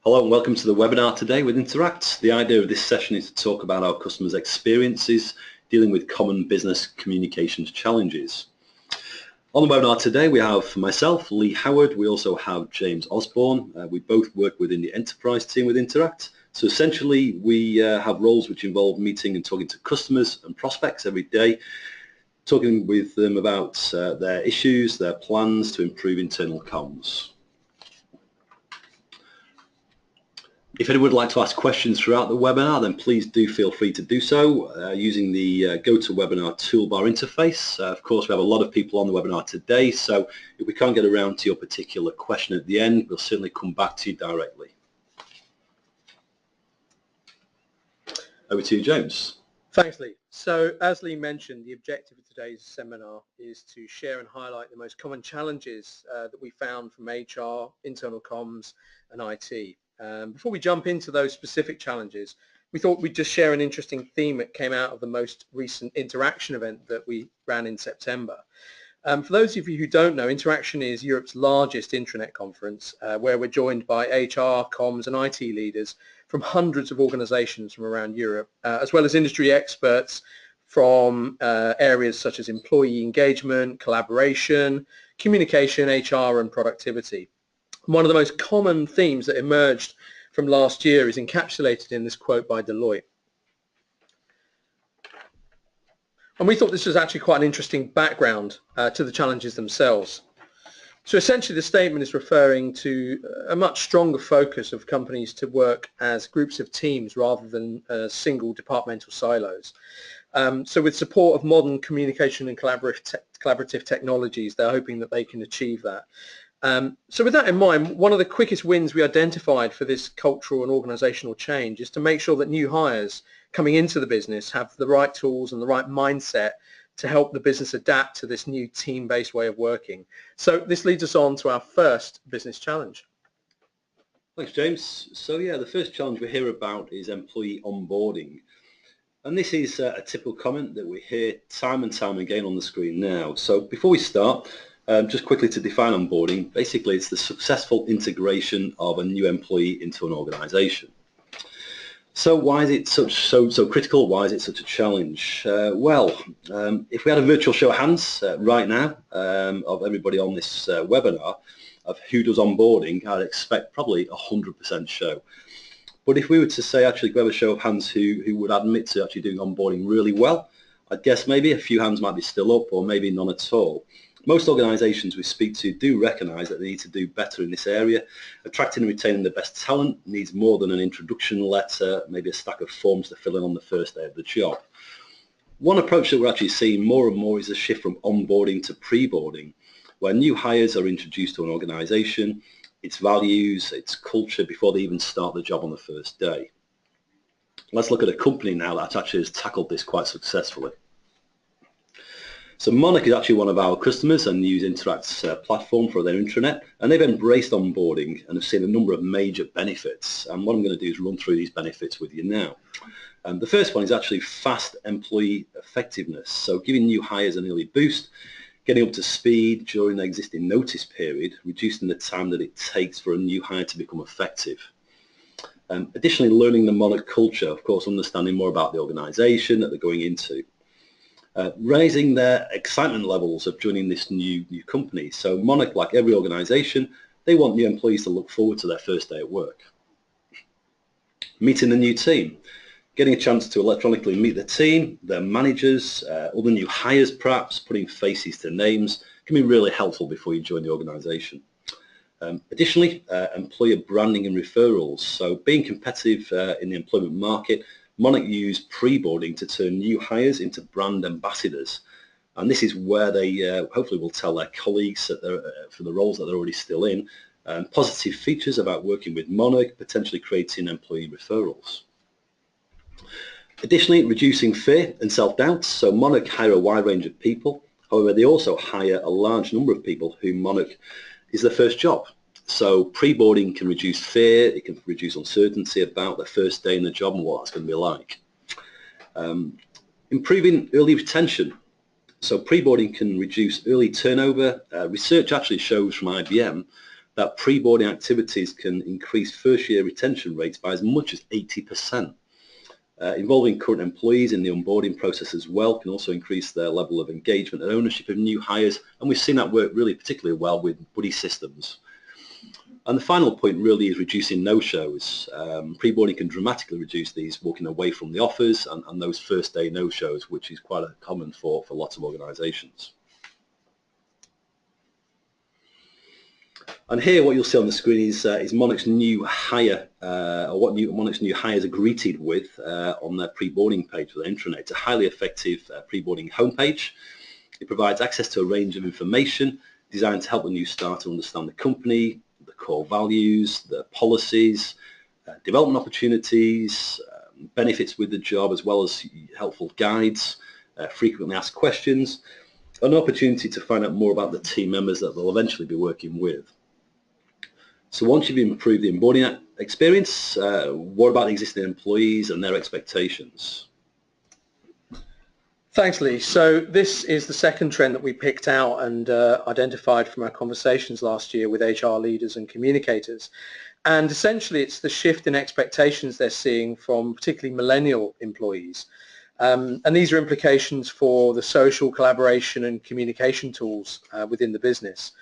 Hello and welcome to the webinar today with Interact. The idea of this session is to talk about our customers' experiences dealing with common business communications challenges. On the webinar today we have myself, Lee Howard. We also have James Osborne. We both work within the enterprise team with Interact. So essentially we have roles which involve meeting and talking to customers and prospects every day, talking with them about their issues, their plans to improve internal comms. If anyone would like to ask questions throughout the webinar, then please do feel free to do so using the GoToWebinar toolbar interface. Of course, we have a lot of people on the webinar today, so if we can't get around to your particular question at the end, we'll certainly come back to you directly. Over to you, James. Thanks, Lee. So, as Lee mentioned, the objective of today's seminar is to share and highlight the most common challenges that we found from HR, internal comms, and IT. Before we jump into those specific challenges, we thought we'd just share an interesting theme that came out of the most recent Interaction event that we ran in September. For those of you who don't know, Interaction is Europe's largest intranet conference where we're joined by HR, comms and IT leaders from hundreds of organizations from around Europe, as well as industry experts from areas such as employee engagement, collaboration, communication, HR and productivity. One of the most common themes that emerged from last year is encapsulated in this quote by Deloitte. And we thought this was actually quite an interesting background to the challenges themselves. So essentially the statement is referring to a much stronger focus of companies to work as groups of teams rather than single departmental silos. So with support of modern communication and collaborative technologies, they're hoping that they can achieve that. So with that in mind, one of the quickest wins we identified for this cultural and organizational change is to make sure that new hires coming into the business have the right tools and the right mindset to help the business adapt to this new team-based way of working. So this leads us on to our first business challenge. Thanks, James. So yeah, the first challenge we hear about is employee onboarding. And this is a typical comment that we hear time and time again on the screen now. So before we start, just quickly to define onboarding, basically it's the successful integration of a new employee into an organization. So why is it so critical? Why is it such a challenge? If we had a virtual show of hands right now of everybody on this webinar of who does onboarding, I'd expect probably 100% show. But if we were to say actually grab a show of hands who would admit to actually doing onboarding really well, I'd guess maybe a few hands might be still up or maybe none at all. Most organisations we speak to do recognise that they need to do better in this area. Attracting and retaining the best talent needs more than an introduction letter, maybe a stack of forms to fill in on the first day of the job. One approach that we're actually seeing more and more is a shift from onboarding to pre-boarding, where new hires are introduced to an organisation, its values, its culture before they even start the job on the first day. Let's look at a company now that actually has tackled this quite successfully. So Monarch is actually one of our customers and use Interact's platform for their intranet, and they've embraced onboarding and have seen a number of major benefits. And what I'm going to do is run through these benefits with you now. The first one is actually fast employee effectiveness, so giving new hires an early boost, getting up to speed during the existing notice period, reducing the time that it takes for a new hire to become effective. Additionally, learning the Monarch culture, of course, understanding more about the organisation that they're going into. Raising their excitement levels of joining this new company. So Monarch, like every organisation, they want new employees to look forward to their first day at work. Meeting the new team, getting a chance to electronically meet the team, their managers, other new hires perhaps, putting faces to names can be really helpful before you join the organisation. Additionally, employer branding and referrals. So being competitive in the employment market, Monarch use pre-boarding to turn new hires into brand ambassadors, and this is where they hopefully will tell their colleagues that for the roles that they're already still in, positive features about working with Monarch, potentially creating employee referrals. Additionally, reducing fear and self-doubt. So Monarch hire a wide range of people, however they also hire a large number of people who Monarch is their first job. So pre-boarding can reduce fear, it can reduce uncertainty about the first day in the job and what that's going to be like. Improving early retention. So pre-boarding can reduce early turnover. Research actually shows from IBM that pre-boarding activities can increase first-year retention rates by as much as 80%. Involving current employees in the onboarding process as well can also increase their level of engagement and ownership of new hires, and we've seen that work really particularly well with buddy systems. And the final point really is reducing no-shows. Pre-boarding can dramatically reduce these, walking away from the offers and those first day no-shows, which is quite common for lots of organisations. And here what you'll see on the screen is Monarch's new hire, or what Monarch's new hires are greeted with on their pre-boarding page for their intranet. It's a highly effective pre-boarding homepage. It provides access to a range of information designed to help the new starter understand the company, the core values, the policies, development opportunities, benefits with the job, as well as helpful guides, frequently asked questions, an opportunity to find out more about the team members that they'll eventually be working with. So once you've improved the onboarding experience, what about the existing employees and their expectations? Thanks, Lee. So this is the second trend that we picked out and identified from our conversations last year with HR leaders and communicators. And essentially it's the shift in expectations they're seeing from particularly millennial employees. And these are implications for the social collaboration and communication tools within the business.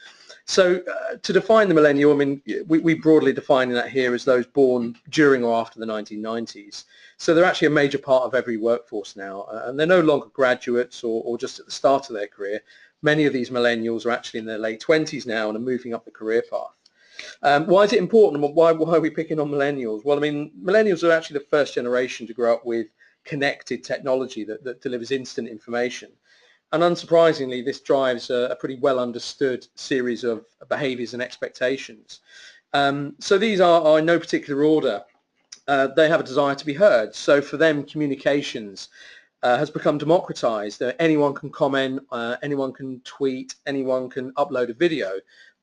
So to define the millennial, I mean, we broadly define that here as those born during or after the 1990s. So they're actually a major part of every workforce now, and they're no longer graduates or just at the start of their career. Many of these millennials are actually in their late 20s now and are moving up the career path. Why is it important? Why are we picking on millennials? Well, I mean, millennials are actually the first generation to grow up with connected technology that delivers instant information. And unsurprisingly, this drives a pretty well understood series of behaviours and expectations. So these are in no particular order. They have a desire to be heard. So for them, communications has become democratised. Anyone can comment, anyone can tweet, anyone can upload a video,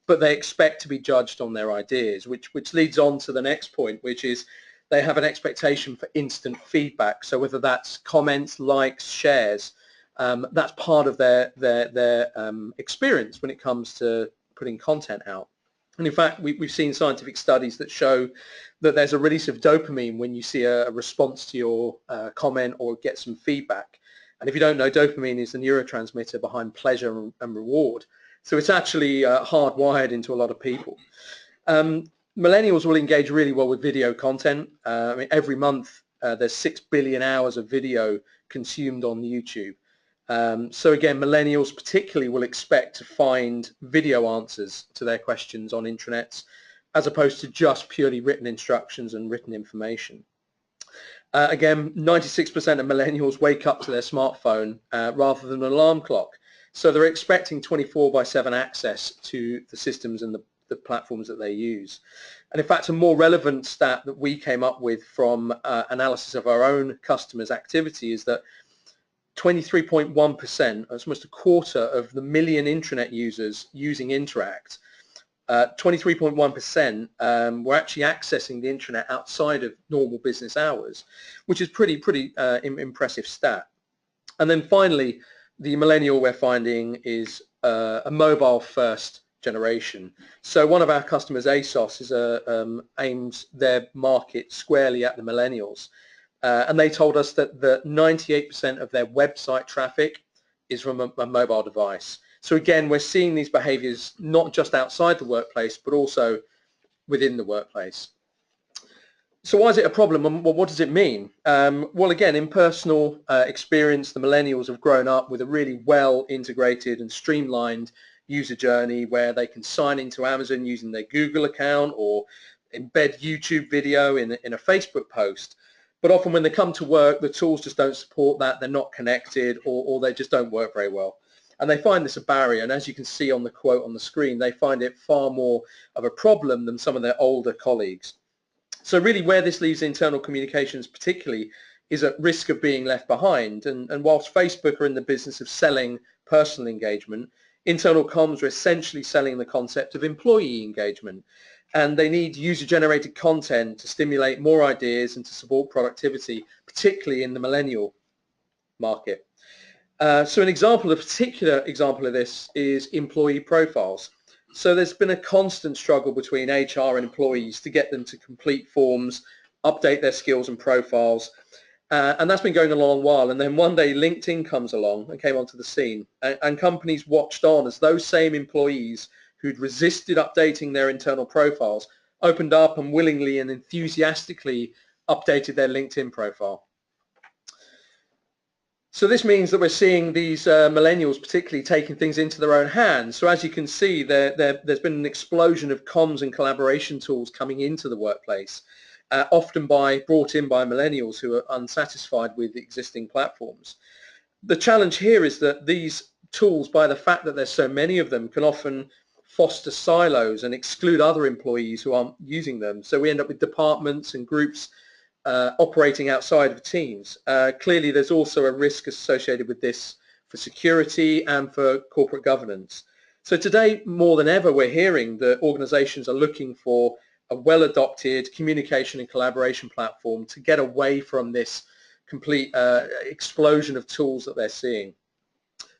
but they expect to be judged on their ideas, which leads on to the next point, which is they have an expectation for instant feedback. So whether that's comments, likes, shares, that's part of their experience when it comes to putting content out. And in fact, we've seen scientific studies that show that there's a release of dopamine when you see a response to your comment or get some feedback. And if you don't know, dopamine is the neurotransmitter behind pleasure and reward. So it's actually hardwired into a lot of people. Millennials will engage really well with video content. I mean, every month there's 6 billion hours of video consumed on YouTube. So again, millennials particularly will expect to find video answers to their questions on intranets as opposed to just purely written instructions and written information. Again, 96% of millennials wake up to their smartphone rather than an alarm clock. So they're expecting 24/7 access to the systems and the platforms that they use. And in fact, a more relevant stat that we came up with from analysis of our own customers' activity is that 23.1%, that's almost a quarter of the million intranet users using Interact, 23.1% were actually accessing the intranet outside of normal business hours, which is pretty impressive stat. And then finally, the millennial we're finding is a mobile first generation. So one of our customers, ASOS, aims their market squarely at the millennials. And they told us that 98% of their website traffic is from a mobile device. So again, we're seeing these behaviors not just outside the workplace, but also within the workplace. So why is it a problem, and what does it mean? Well, again, in personal experience, the millennials have grown up with a really well integrated and streamlined user journey where they can sign into Amazon using their Google account or embed YouTube video in a Facebook post. But often when they come to work, the tools just don't support that, they're not connected, or they just don't work very well. And they find this a barrier, and as you can see on the quote on the screen, they find it far more of a problem than some of their older colleagues. So really where this leaves internal communications particularly is at risk of being left behind. And whilst Facebook are in the business of selling personal engagement, internal comms are essentially selling the concept of employee engagement. And they need user-generated content to stimulate more ideas and to support productivity, particularly in the millennial market. So a particular example of this is employee profiles. So there's been a constant struggle between HR and employees to get them to complete forms, update their skills and profiles. And that's been going on a long while. And then one day LinkedIn comes along and came onto the scene, and companies watched on as those same employees who'd resisted updating their internal profiles opened up and willingly and enthusiastically updated their LinkedIn profile. So this means that we're seeing these millennials particularly taking things into their own hands. So as you can see, there's been an explosion of comms and collaboration tools coming into the workplace, often brought in by millennials who are unsatisfied with the existing platforms. The challenge here is that these tools, by the fact that there's so many of them, can often foster silos and exclude other employees who aren't using them. So we end up with departments and groups operating outside of teams. Clearly, there's also a risk associated with this for security and for corporate governance. So today, more than ever, we're hearing that organizations are looking for a well-adopted communication and collaboration platform to get away from this complete explosion of tools that they're seeing.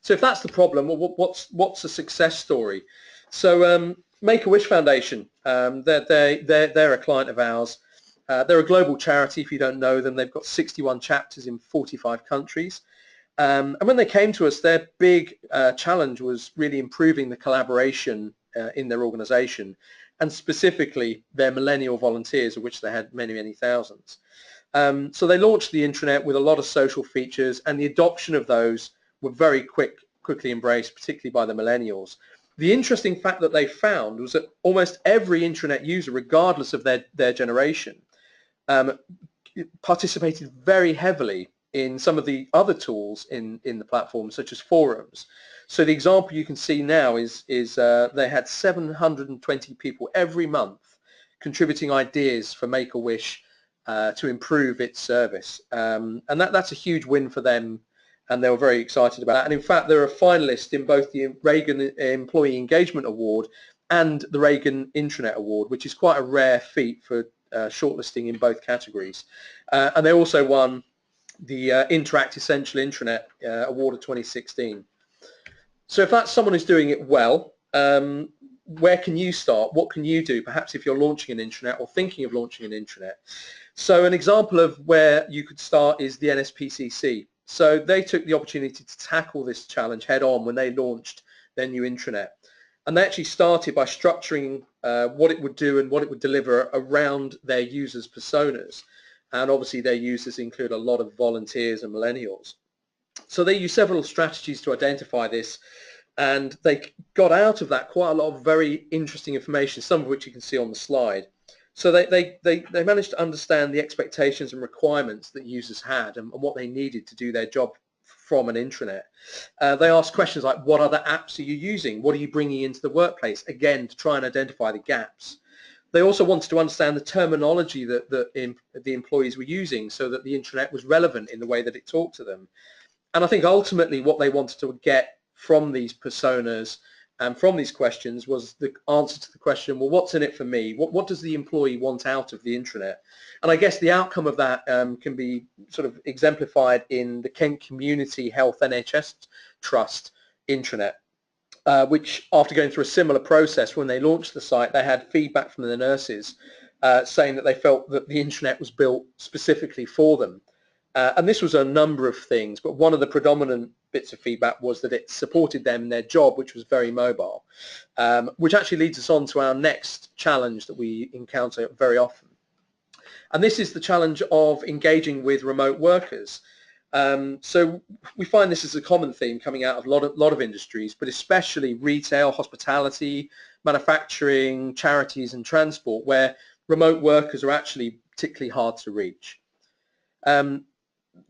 So if that's the problem, well, what's a success story? So Make-A-Wish Foundation, they're a client of ours. They're a global charity. If you don't know them, they've got 61 chapters in 45 countries. And when they came to us, their big challenge was really improving the collaboration in their organization, and specifically their millennial volunteers, of which they had many, many thousands. So they launched the intranet with a lot of social features, and the adoption of those were very quickly embraced, particularly by the millennials. The interesting fact that they found was that almost every intranet user, regardless of their generation, participated very heavily in some of the other tools in the platform, such as forums. So the example you can see now is they had 720 people every month contributing ideas for Make-A-Wish to improve its service. And that's a huge win for them, and they were very excited about that. And in fact, they're a finalist in both the Reagan Employee Engagement Award and the Reagan Intranet Award, which is quite a rare feat for shortlisting in both categories. And they also won the Interact Essential Intranet Award of 2016. So if that's someone who's doing it well, where can you start? What can you do, perhaps if you're launching an intranet or thinking of launching an intranet? So an example of where you could start is the NSPCC. So they took the opportunity to tackle this challenge head on when they launched their new intranet. And they actually started by structuring what it would do and what it would deliver around their users' personas. And obviously their users include a lot of volunteers and millennials. So they used several strategies to identify this, and they got out of that quite a lot of very interesting information, some of which you can see on the slide. So they managed to understand the expectations and requirements that users had and what they needed to do their job from an intranet. They asked questions like, what other apps are you using? What are you bringing into the workplace? Again, to try and identify the gaps. They also wanted to understand the terminology that the employees were using so that the intranet was relevant in the way that it talked to them. And I think ultimately what they wanted to get from these personas and from these questions was the answer to the question, well, what's in it for me? What does the employee want out of the intranet? And I guess the outcome of that can be sort of exemplified in the Kent Community Health NHS Trust intranet, which after going through a similar process when they launched the site, they had feedback from the nurses saying that they felt that the intranet was built specifically for them. And this was a number of things, but one of the predominant bits of feedback was that it supported them in their job, which was very mobile, which actually leads us on to our next challenge that we encounter very often. And this is the challenge of engaging with remote workers. So we find this is a common theme coming out of a lot of industries, but especially retail, hospitality, manufacturing, charities and transport, where remote workers are actually particularly hard to reach.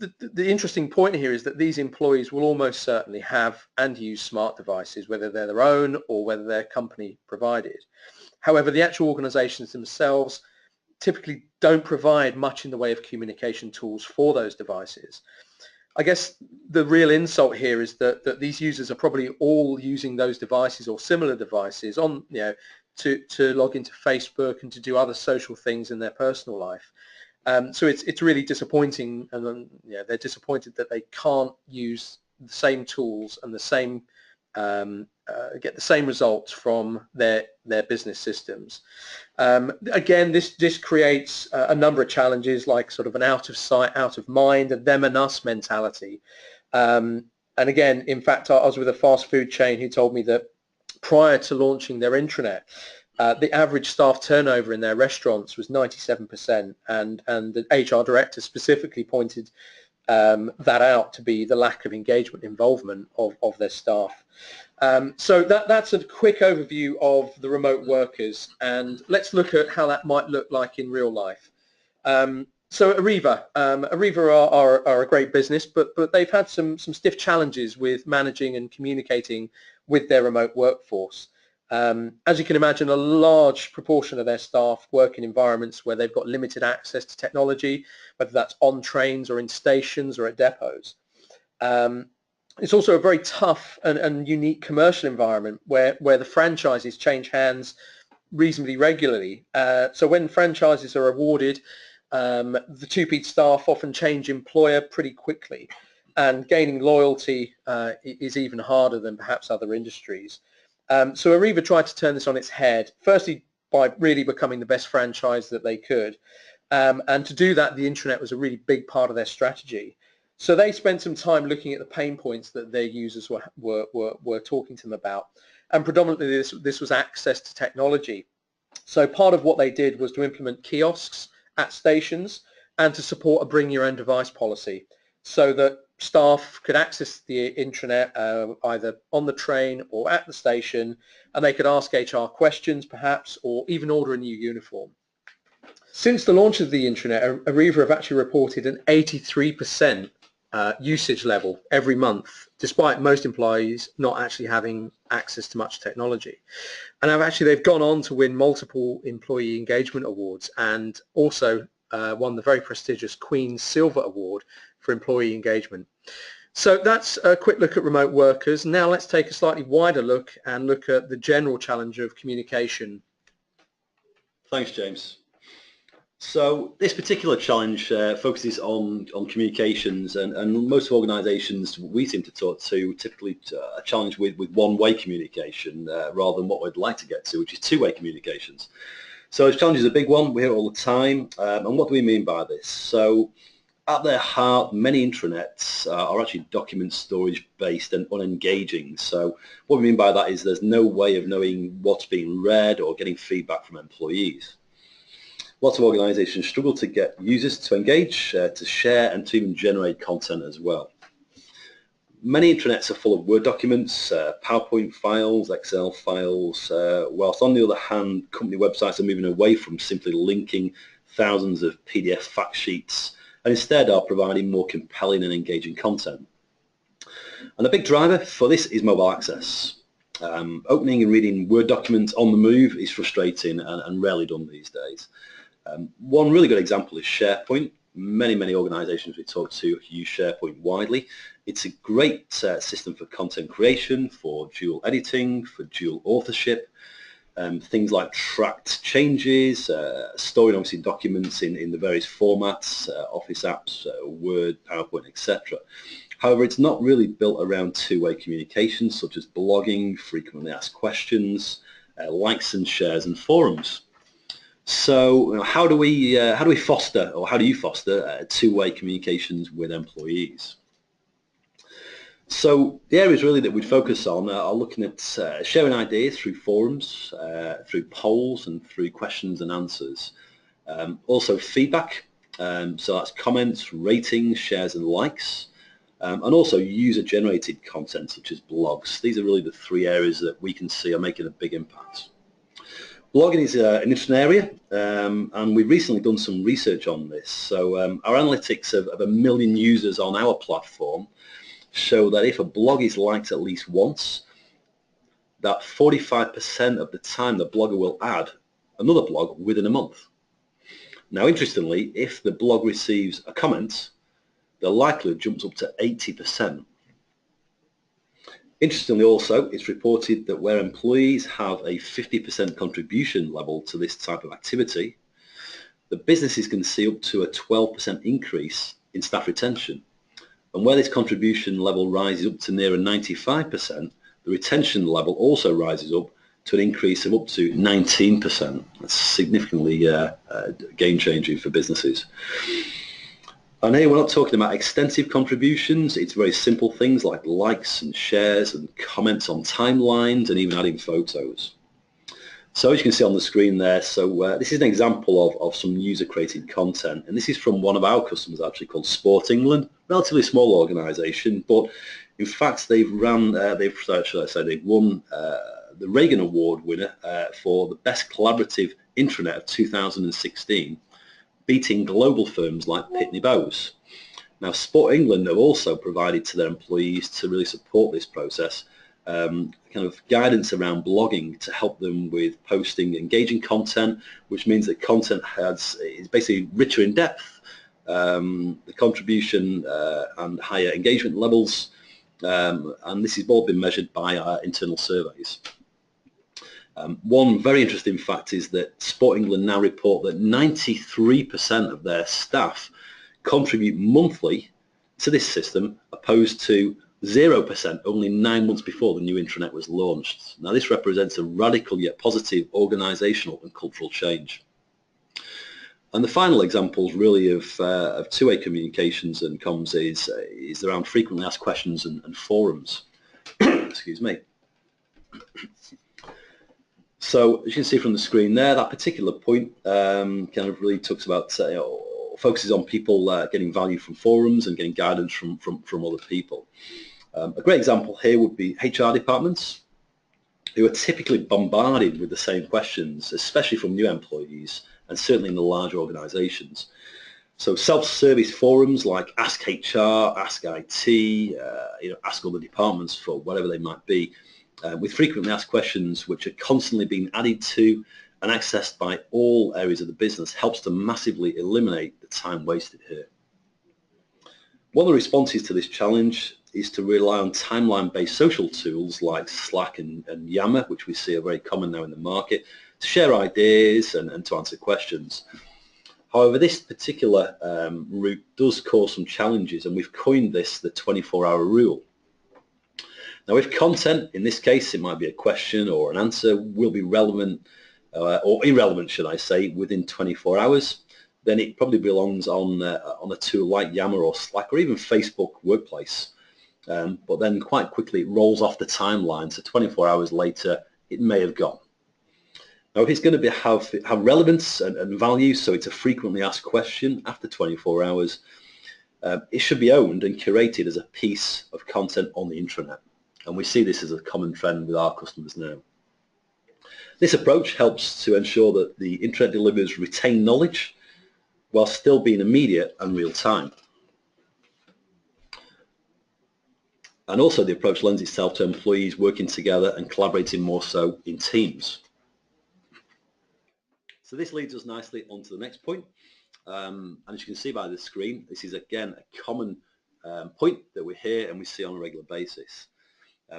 The interesting point here is that these employees will almost certainly have and use smart devices, whether they're their own or whether they're company provided. However, the actual organizations themselves typically don't provide much in the way of communication tools for those devices. I guess the real insult here is that these users are probably all using those devices or similar devices on, to log into Facebook and to do other social things in their personal life. So it's really disappointing, and they're disappointed that they can't use the same tools and the same get the same results from their business systems. Again, this creates a number of challenges, like sort of an out of sight, out of mind, a them and us mentality. And again, in fact, I was with a fast food chain who told me that prior to launching their intranet, the average staff turnover in their restaurants was 97%, and the HR director specifically pointed that out to be the lack of engagement involvement of their staff. So that's a quick overview of the remote workers, and let's look at how that might look like in real life. So Ariva are a great business, but they've had some stiff challenges with managing and communicating with their remote workforce. As you can imagine, a large proportion of their staff work in environments where they've got limited access to technology, whether that's on trains or in stations or at depots. It's also a very tough and unique commercial environment where the franchises change hands reasonably regularly. So when franchises are awarded, the 2P staff often change employer pretty quickly, and gaining loyalty is even harder than perhaps other industries. So Ariva tried to turn this on its head, firstly by really becoming the best franchise that they could. And to do that, the intranet was a really big part of their strategy. So they spent some time looking at the pain points that their users were talking to them about. And predominantly this was access to technology. So part of what they did was to implement kiosks at stations and to support a bring your own device policy, so that staff could access the intranet either on the train or at the station, and they could ask HR questions perhaps, or even order a new uniform. Since the launch of the intranet, Ariva have actually reported an 83% usage level every month, despite most employees not actually having access to much technology. And they've gone on to win multiple employee engagement awards, and also won the very prestigious Queen's Silver Award for employee engagement. So that's a quick look at remote workers. Now let's take a slightly wider look and look at the general challenge of communication. Thanks, James. So this particular challenge focuses on communications, and most organisations we seem to talk to typically a challenge with one-way communication rather than what we'd like to get to, which is two-way communications. So this challenge is a big one. We hear it all the time. And what do we mean by this? So at their heart, many intranets are actually document storage based and unengaging. So what we mean by that is there's no way of knowing what's being read or getting feedback from employees. Lots of organisations struggle to get users to engage, to share, and to even generate content as well. Many intranets are full of Word documents, PowerPoint files, Excel files, whilst on the other hand, company websites are moving away from simply linking thousands of PDF fact sheets, and instead are providing more compelling and engaging content. And the big driver for this is mobile access. Opening and reading Word documents on the move is frustrating and rarely done these days. One really good example is SharePoint. Many organisations we talk to use SharePoint widely. It's a great system for content creation, for dual editing, for dual authorship, things like tracked changes, storing obviously documents in the various formats, Office apps, Word, PowerPoint, etc. However, it's not really built around two-way communication such as blogging, frequently asked questions, likes and shares, and forums. So how do we foster, or how do you foster two-way communications with employees? So the areas really that we'd focus on are looking at sharing ideas through forums, through polls, and through questions and answers. Also feedback, so that's comments, ratings, shares and likes, and also user-generated content such as blogs. These are really the three areas that we can see are making a big impact. Blogging is an interesting area, and we've recently done some research on this. So our analytics of 1 million users on our platform show that if a blog is liked at least once, that 45% of the time the blogger will add another blog within a month. Now, interestingly, if the blog receives a comment, the likelihood jumps up to 80%. Interestingly also, it's reported that where employees have a 50% contribution level to this type of activity, the businesses can see up to a 12% increase in staff retention. And where this contribution level rises up to near a 95%, the retention level also rises up to an increase of up to 19%. That's significantly game-changing for businesses. And here we're not talking about extensive contributions. It's very simple things like likes and shares and comments on timelines and even adding photos. So as you can see on the screen there, this is an example of some user-created content, and this is from one of our customers actually called Sport England, relatively small organisation, but in fact they've won the Reagan Award winner for the best collaborative intranet of 2016, beating global firms like Pitney Bowes. Now, Sport England have also provided to their employees to really support this process kind of guidance around blogging to help them with posting engaging content, which means that content is basically richer in depth, the contribution and higher engagement levels, and this has all been measured by our internal surveys. One very interesting fact is that Sport England now report that 93% of their staff contribute monthly to this system, opposed to 0% only 9 months before the new intranet was launched. Now this represents a radical yet positive organisational and cultural change. And the final examples really of two-way communications and comms is around frequently asked questions and forums. Excuse me. So as you can see from the screen there, that particular point kind of really talks about focuses on people getting value from forums and getting guidance from other people. A great example here would be HR departments, who are typically bombarded with the same questions, especially from new employees and certainly in the larger organisations. So self-service forums like Ask HR, Ask IT, Ask other departments for whatever they might be, with frequently asked questions which are constantly being added to and accessed by all areas of the business, helps to massively eliminate the time wasted here. One of the responses to this challenge is to rely on timeline-based social tools like Slack and Yammer, which we see are very common now in the market, to share ideas and to answer questions. However, this particular route does cause some challenges, and we've coined this the 24-hour rule. Now, if content, in this case, it might be a question or an answer, will be relevant or irrelevant, should I say, within 24 hours, then it probably belongs on a tool like Yammer or Slack or even Facebook Workplace. But then quite quickly it rolls off the timeline, so 24 hours later it may have gone. Now, if it's going to have relevance and value, so it's a frequently asked question after 24 hours, it should be owned and curated as a piece of content on the intranet. And we see this as a common trend with our customers now. This approach helps to ensure that the intranet delivers retained knowledge while still being immediate and real time. And also the approach lends itself to employees working together and collaborating more so in teams. So this leads us nicely onto the next point. And as you can see by the screen, this is again a common point that we hear and we see on a regular basis.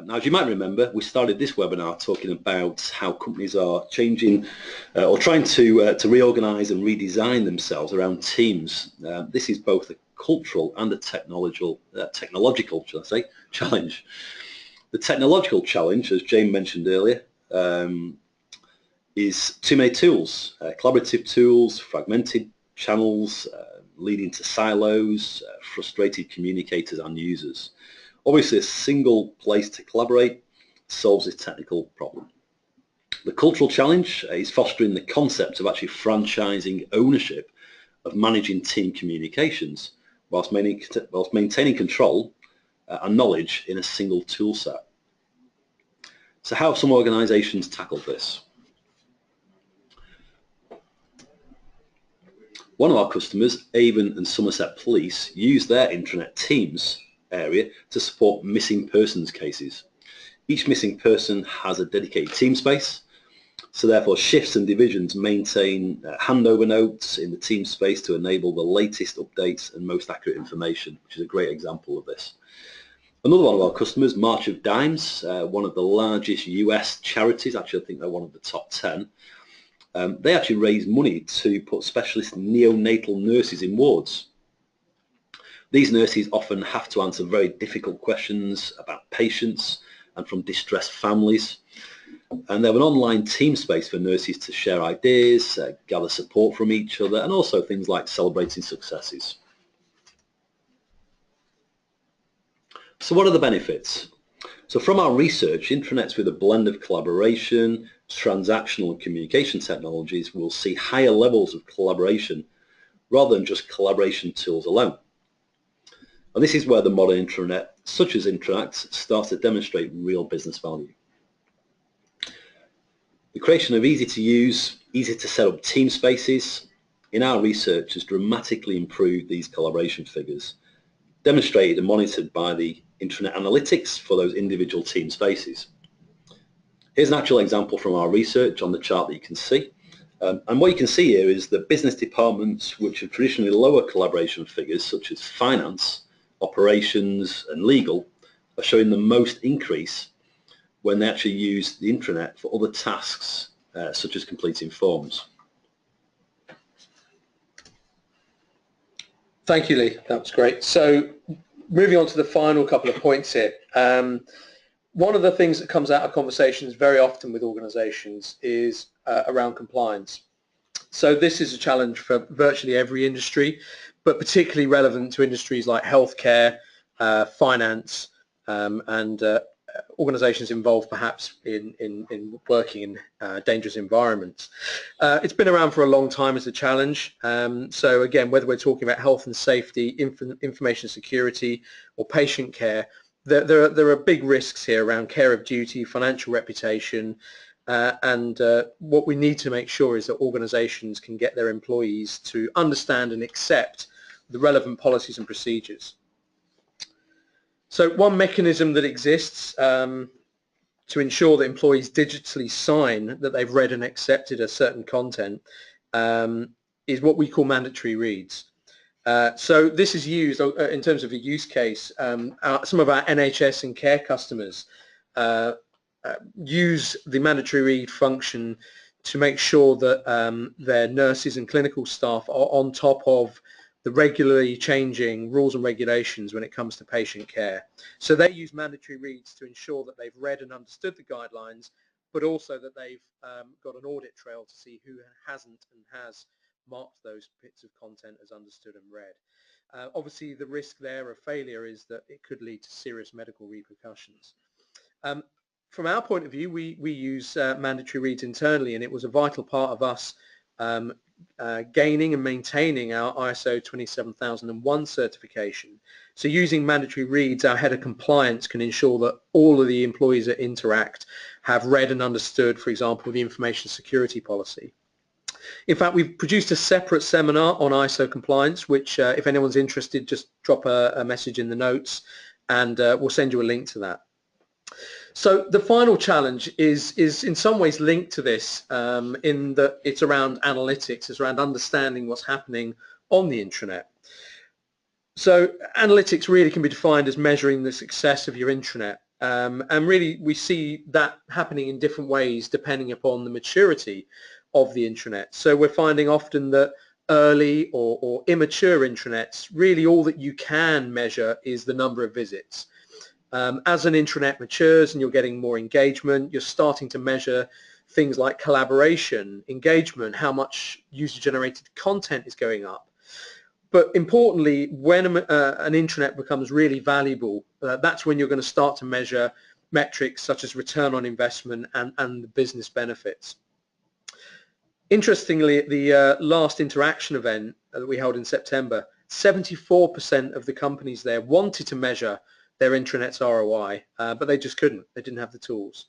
Now, as you might remember, we started this webinar talking about how companies are changing or trying to reorganize and redesign themselves around teams. This is both a cultural and a technological, shall I say, challenge. The technological challenge, as Jane mentioned earlier, is too many tools, collaborative tools, fragmented channels, leading to silos, frustrated communicators and users. Obviously, a single place to collaborate solves this technical problem. The cultural challenge is fostering the concept of actually franchising ownership of managing team communications whilst maintaining control and knowledge in a single tool set. So how have some organisations tackled this? One of our customers, Avon and Somerset Police, use their intranet Teams area to support missing persons cases. Each missing person has a dedicated team space, so therefore shifts and divisions maintain handover notes in the team space to enable the latest updates and most accurate information, which is a great example of this. Another one of our customers, March of Dimes, one of the largest US charities, actually I think they're one of the top 10, they actually raise money to put specialist neonatal nurses in wards. These nurses often have to answer very difficult questions about patients and from distressed families. And they have an online team space for nurses to share ideas, gather support from each other, and also things like celebrating successes. So what are the benefits? So from our research, intranets with a blend of collaboration, transactional and communication technologies will see higher levels of collaboration rather than just collaboration tools alone. And this is where the modern intranet, such as Interact, starts to demonstrate real business value. The creation of easy to use, easy to set up team spaces in our research has dramatically improved these collaboration figures, demonstrated and monitored by the intranet analytics for those individual team spaces. Here's an actual example from our research on the chart that you can see. And what you can see here is the business departments which have traditionally lower collaboration figures, such as finance, operations and legal, are showing the most increase when they actually use the intranet for other tasks, such as completing forms. Thank you, Lee. That was great. So moving on to the final couple of points here. One of the things that comes out of conversations very often with organizations is around compliance. So this is a challenge for virtually every industry, but particularly relevant to industries like healthcare, finance, and organizations involved perhaps in working in dangerous environments. It's been around for a long time as a challenge. So again, whether we're talking about health and safety, information security, or patient care, there are big risks here around care of duty, financial reputation, and what we need to make sure is that organizations can get their employees to understand and accept the relevant policies and procedures. So one mechanism that exists to ensure that employees digitally sign that they've read and accepted a certain content is what we call mandatory reads. So this is used in terms of a use case. Some of our NHS and care customers use the mandatory read function to make sure that their nurses and clinical staff are on top of the regularly changing rules and regulations when it comes to patient care. So they use mandatory reads to ensure that they've read and understood the guidelines, but also that they've got an audit trail to see who hasn't and has marked those bits of content as understood and read. Obviously, the risk there of failure is that it could lead to serious medical repercussions. From our point of view, we use mandatory reads internally, and it was a vital part of us gaining and maintaining our ISO 27001 certification. So using mandatory reads, our head of compliance can ensure that all of the employees at Interact have read and understood, for example, the information security policy. In fact, we've produced a separate seminar on ISO compliance, which if anyone's interested, just drop a message in the notes and we'll send you a link to that. So the final challenge is in some ways linked to this in that it's around analytics, it's around understanding what's happening on the intranet. So analytics really can be defined as measuring the success of your intranet. And really we see that happening in different ways depending upon the maturity of the intranet. So we're finding often that early or immature intranets, really all that you can measure is the number of visits. As an intranet matures and you're getting more engagement, you're starting to measure things like collaboration, engagement, how much user-generated content is going up. But importantly, when an intranet becomes really valuable, that's when you're going to start to measure metrics such as return on investment and the business benefits. Interestingly, at the last interaction event that we held in September, 74% of the companies there wanted to measure their intranet's ROI, but they just couldn't. They didn't have the tools.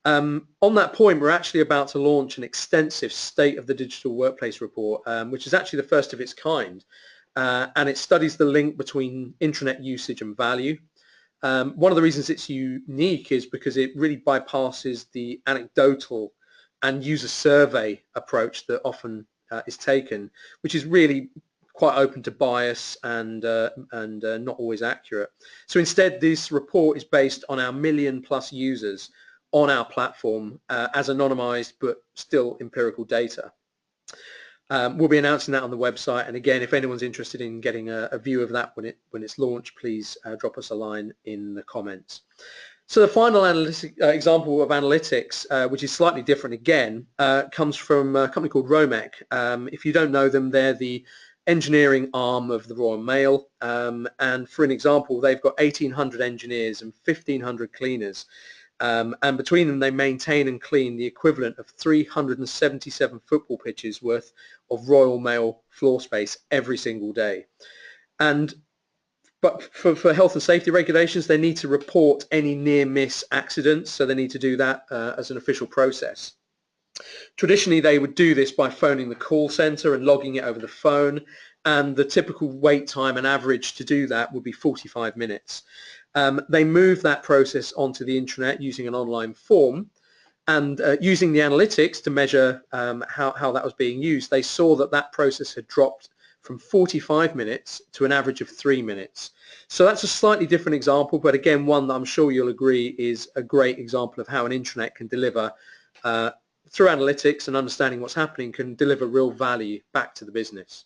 On that point, we're actually about to launch an extensive State of the Digital Workplace report, which is actually the first of its kind, and it studies the link between intranet usage and value. One of the reasons it's unique is because it really bypasses the anecdotal and user survey approach that often is taken, which is really quite open to bias and not always accurate. So instead, this report is based on our 1 million+ users on our platform as anonymized but still empirical data. We'll be announcing that on the website, and again, if anyone's interested in getting a view of that when it's launched, please drop us a line in the comments. So the final example of analytics, which is slightly different again, comes from a company called Romek. If you don't know them, they're the engineering arm of the Royal Mail, and for an example, they've got 1,800 engineers and 1,500 cleaners, and between them they maintain and clean the equivalent of 377 football pitches worth of Royal Mail floor space every single day. But for health and safety regulations, they need to report any near-miss accidents, so they need to do that as an official process. Traditionally, they would do this by phoning the call center and logging it over the phone, and the typical wait time and average to do that would be 45 minutes. They moved that process onto the intranet using an online form, and using the analytics to measure how that was being used, they saw that that process had dropped from 45 minutes to an average of 3 minutes. So that's a slightly different example, but again, one that I'm sure you'll agree is a great example of how an intranet can deliver, through analytics and understanding what's happening, can deliver real value back to the business.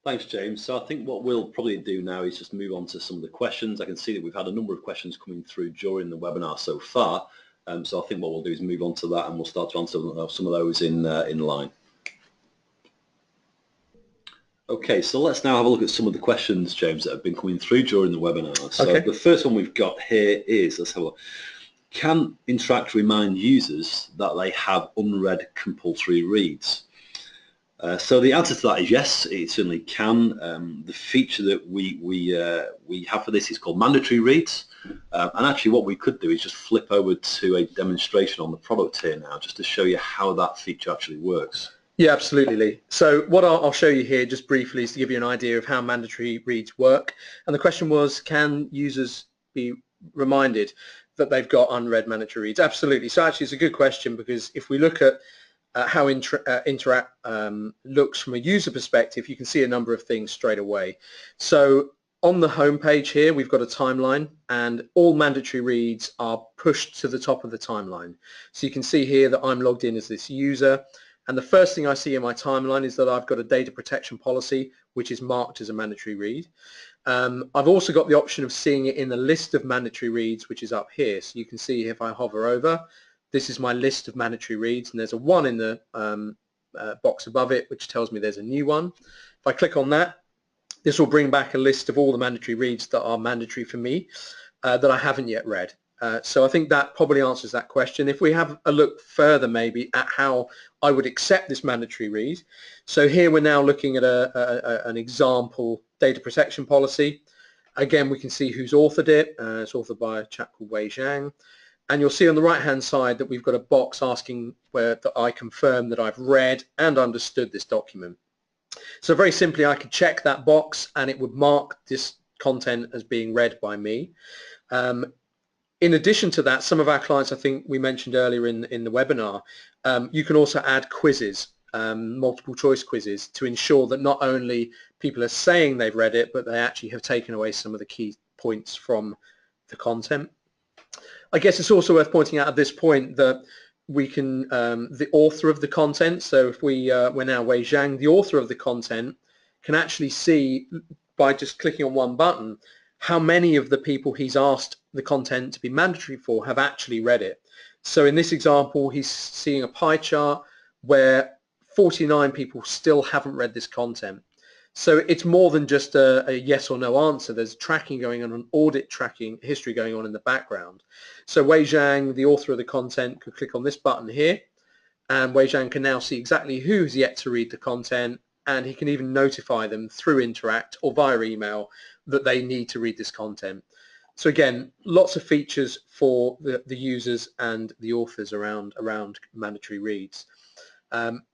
Thanks, James. So I think what we'll probably do now is just move on to some of the questions. I can see that we've had a number of questions coming through during the webinar so far. So I think what we'll do is move on to that, and we'll start to answer some of those in line. Okay, so let's now have a look at some of the questions, James, that have been coming through during the webinar. So okay. The first one we've got here is, let's have a look. Can Interact remind users that they have unread compulsory reads? So the answer to that is yes, it certainly can. The feature that we have for this is called mandatory reads. And actually what we could do is just flip over to a demonstration on the product here now, just to show you how that feature actually works. Yeah, absolutely, Lee. So what I'll show you here just briefly is to give you an idea of how mandatory reads work. And the question was, can users be reminded that they've got unread mandatory reads? Absolutely. So actually it's a good question, because if we look at how Interact looks from a user perspective, you can see a number of things straight away. So on the home page here, we've got a timeline, and all mandatory reads are pushed to the top of the timeline. So you can see here that I'm logged in as this user, and the first thing I see in my timeline is that I've got a data protection policy, which is marked as a mandatory read. I've also got the option of seeing it in the list of mandatory reads, which is up here. So you can see if I hover over, this is my list of mandatory reads, and there's a 1 in the box above it, which tells me there's a new one. If I click on that, this will bring back a list of all the mandatory reads that are mandatory for me that I haven't yet read. So I think that probably answers that question. If we have a look further maybe at how I would accept this mandatory read. So here we're now looking at an example data protection policy. Again, we can see who's authored it. It's authored by a chap called Wei Zhang. And you'll see on the right-hand side that we've got a box asking that I confirm that I've read and understood this document. So very simply, I could check that box and it would mark this content as being read by me. In addition to that, some of our clients, I think we mentioned earlier in the webinar, you can also add quizzes, multiple choice quizzes, to ensure that not only people are saying they've read it, but they actually have taken away some of the key points from the content. I guess it's also worth pointing out at this point that we can, the author of the content, so if we're now Wei Zhang, the author of the content can actually see by just clicking on one button how many of the people he's asked the content to be mandatory for have actually read it. So in this example, he's seeing a pie chart where 49 people still haven't read this content. So it's more than just a yes or no answer. There's tracking going on, an audit tracking history going on in the background. So Wei Zhang, the author of the content, could click on this button here, and Wei Zhang can now see exactly who's yet to read the content, and he can even notify them through Interact or via email that they need to read this content. So again, lots of features for the users and the authors around mandatory reads.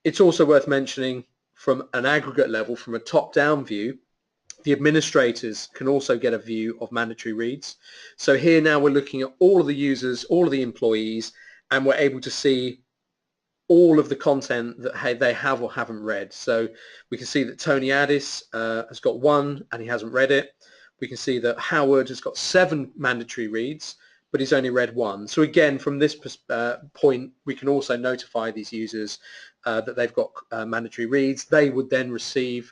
It's also worth mentioning from an aggregate level, from a top-down view, the administrators can also get a view of mandatory reads. So here now we're looking at all of the users, all of the employees, and we're able to see all of the content that they have or haven't read. So we can see that Tony Addis has got 1 and he hasn't read it. We can see that Howard has got 7 mandatory reads, but he's only read 1. So again, from this point, we can also notify these users that they've got mandatory reads. They would then receive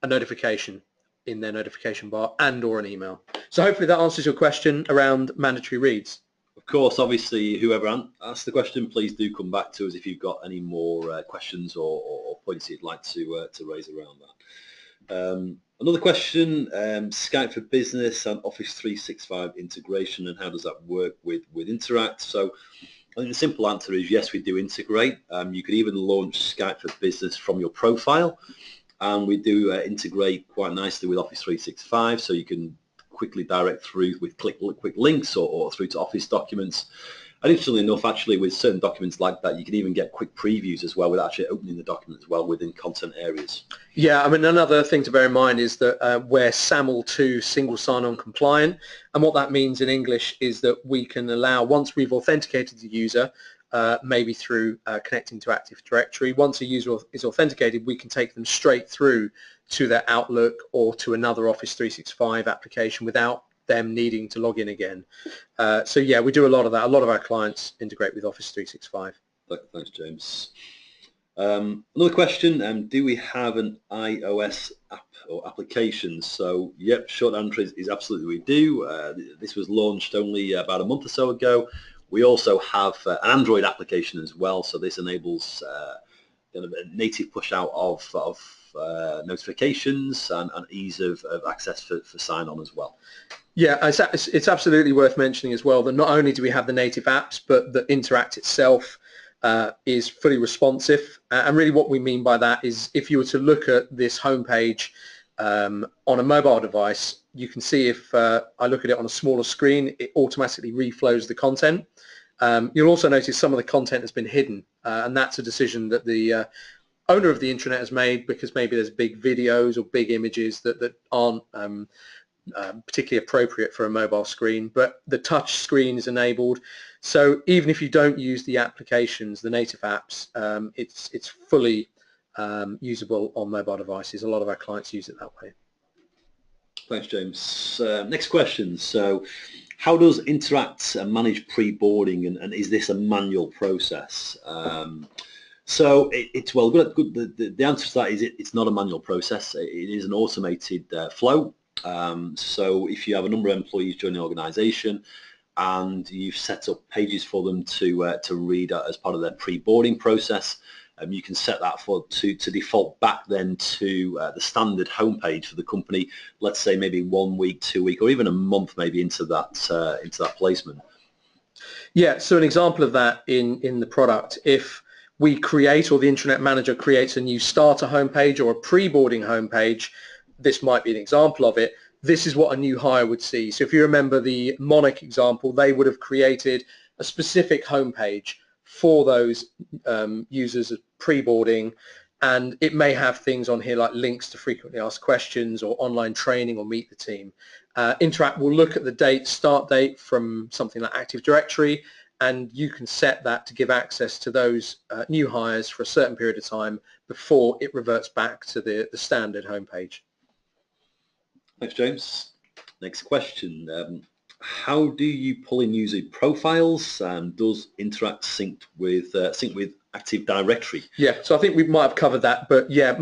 a notification in their notification bar and or an email. So hopefully that answers your question around mandatory reads. Of course, obviously, whoever asked the question, please do come back to us if you've got any more questions or points you'd like to raise around that. Another question, Skype for Business and Office 365 integration, and how does that work with Interact? So I think the simple answer is yes, we do integrate. You could even launch Skype for Business from your profile, and we do integrate quite nicely with Office 365, so you can quickly direct through with quick links or through to Office documents. And interestingly enough, actually, with certain documents like that, you can even get quick previews as well with actually opening the document as well within content areas. Yeah, I mean, another thing to bear in mind is that we're SAML 2 single sign-on compliant, and what that means in English is that we can allow, once we've authenticated the user, maybe through connecting to Active Directory, once a user is authenticated, we can take them straight through to their Outlook or to another Office 365 application without them needing to log in again. So yeah, we do a lot of that. A lot of our clients integrate with Office 365. Thanks, James. Another question, do we have an iOS app or application? So yep, short answer is absolutely we do. This was launched only about a month or so ago. We also have an Android application as well, so this enables kind of a native push out of notifications and ease of access for sign-on as well. Yeah, it's absolutely worth mentioning as well that not only do we have the native apps, but the Interact itself is fully responsive. And really what we mean by that is if you were to look at this homepage on a mobile device, you can see if I look at it on a smaller screen, it automatically reflows the content. You'll also notice some of the content has been hidden, and that's a decision that the owner of the intranet has made because maybe there's big videos or big images that aren't particularly appropriate for a mobile screen, but the touch screen is enabled. So even if you don't use the applications, the native apps, it's fully usable on mobile devices. A lot of our clients use it that way. Thanks, James. Next question. So how does Interact manage pre-boarding, and is this a manual process? So it's well good. The answer to that is it's not a manual process. It is an automated flow. So if you have a number of employees join the organisation and you've set up pages for them to read as part of their pre-boarding process, you can set that to default back then to the standard homepage for the company. Let's say maybe 1 week, 2 week, or even a month maybe into that placement. Yeah. So an example of that in the product, if we create or the intranet manager creates a new starter homepage or a pre-boarding homepage, this might be an example of it. This is what a new hire would see. So if you remember the Monarch example, they would have created a specific homepage for those users pre-boarding, and it may have things on here like links to frequently asked questions or online training or meet the team. Interact will look at the start date from something like Active Directory, and you can set that to give access to those new hires for a certain period of time before it reverts back to the standard homepage. Thanks, James. Next question. How do you pull in user profiles, and does Interact sync with Active Directory? Yeah, so I think we might have covered that, but yeah,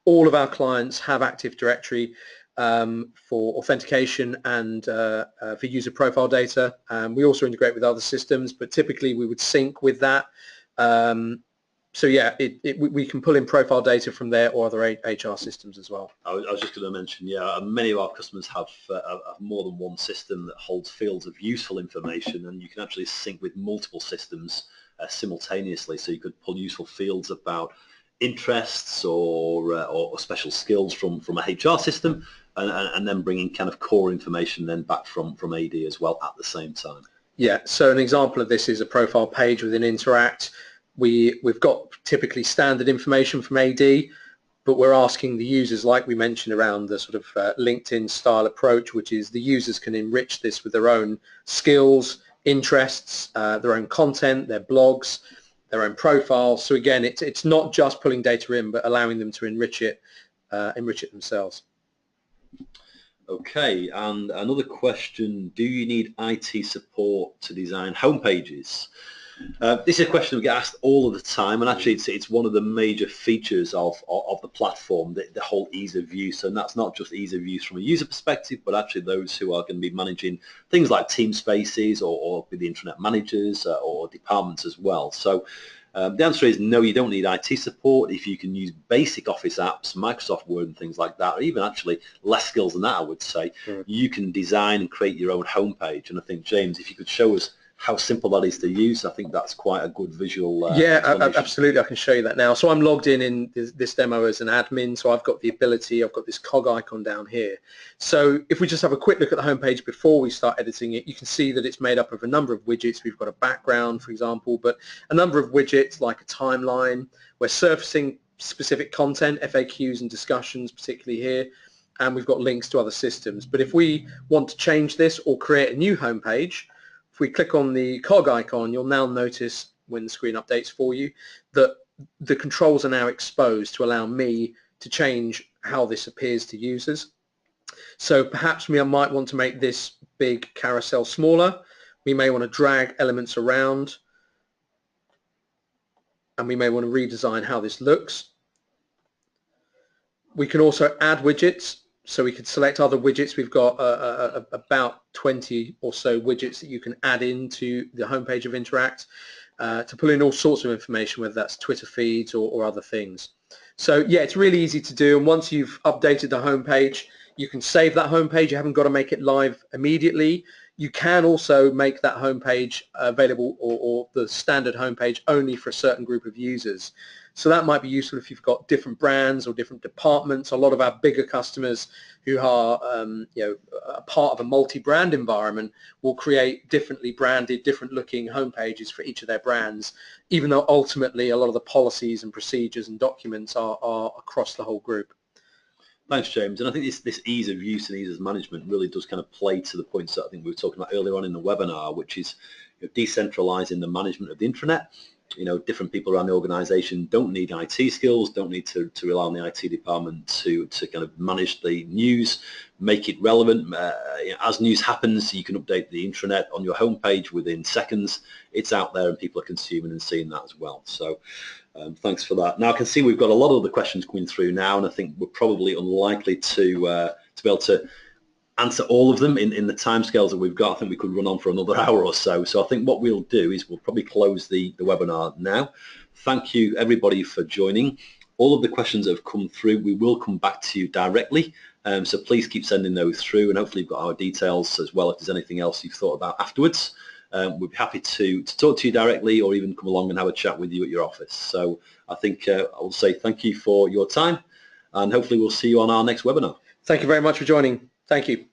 all of our clients have Active Directory for authentication and for user profile data. We also integrate with other systems, but typically we would sync with that. So yeah, we can pull in profile data from there or other HR systems as well. I was just going to mention, yeah, many of our customers have more than one system that holds fields of useful information, and you can actually sync with multiple systems simultaneously. So you could pull useful fields about interests or special skills from a HR system, and then bringing kind of core information then back from AD as well at the same time. Yeah, so an example of this is a profile page within Interact. We've got typically standard information from AD, but we're asking the users, like we mentioned around the sort of LinkedIn style approach, which is the users can enrich this with their own skills, interests, their own content, their blogs, their own profiles. So again, it's not just pulling data in, but allowing them to enrich it themselves. Okay, and another question, do you need IT support to design homepages? This is a question we get asked all of the time, and actually it's one of the major features of the platform, the whole ease of use. And that's not just ease of use from a user perspective, but actually those who are going to be managing things like team spaces or the intranet managers or departments as well. So the answer is no, you don't need IT support. If you can use basic Office apps, Microsoft Word and things like that, or even actually less skills than that, I would say, you can design and create your own homepage. And I think, James, if you could show us how simple that is to use, I think that's quite a good visual absolutely. I can show you that now. So I'm logged in this demo as an admin, so I've got the ability, I've got this cog icon down here. So if we just have a quick look at the homepage before we start editing it, you can see that it's made up of a number of widgets. We've got a background, for example, but a number of widgets like a timeline. We're surfacing specific content, FAQs and discussions, particularly here, and we've got links to other systems. But if we want to change this or create a new homepage, if we click on the cog icon, you'll now notice when the screen updates for you that the controls are now exposed to allow me to change how this appears to users. So perhaps we might want to make this big carousel smaller. We may want to drag elements around, and we may want to redesign how this looks. We can also add widgets. So we could select other widgets. We've got about 20 or so widgets that you can add into the homepage of Interact to pull in all sorts of information, whether that's Twitter feeds or other things. So yeah, it's really easy to do. And once you've updated the homepage, you can save that homepage. You haven't got to make it live immediately. You can also make that homepage available or the standard homepage only for a certain group of users. So that might be useful if you've got different brands or different departments. A lot of our bigger customers who are a part of a multi-brand environment will create differently branded, different looking homepages for each of their brands, even though ultimately a lot of the policies and procedures and documents are across the whole group. Thanks, James. And I think this ease of use and ease of management really does kind of play to the points that I think we were talking about earlier on in the webinar, which is decentralizing the management of the intranet. Different people around the organization don't need IT skills, don't need to rely on the IT department to kind of manage the news, make it relevant. As news happens, you can update the intranet on your homepage within seconds. It's out there and people are consuming and seeing that as well. So thanks for that. Now I can see we've got a lot of other questions coming through now, and I think we're probably unlikely to be able to answer all of them in the timescales that we've got. I think we could run on for another hour or so. So I think what we'll do is we'll probably close the webinar now. Thank you everybody for joining. All of the questions that have come through, we will come back to you directly. So please keep sending those through, and hopefully you've got our details as well if there's anything else you've thought about afterwards. We'd be happy to talk to you directly or even come along and have a chat with you at your office. So I think I will say thank you for your time, and hopefully we'll see you on our next webinar. Thank you very much for joining. Thank you.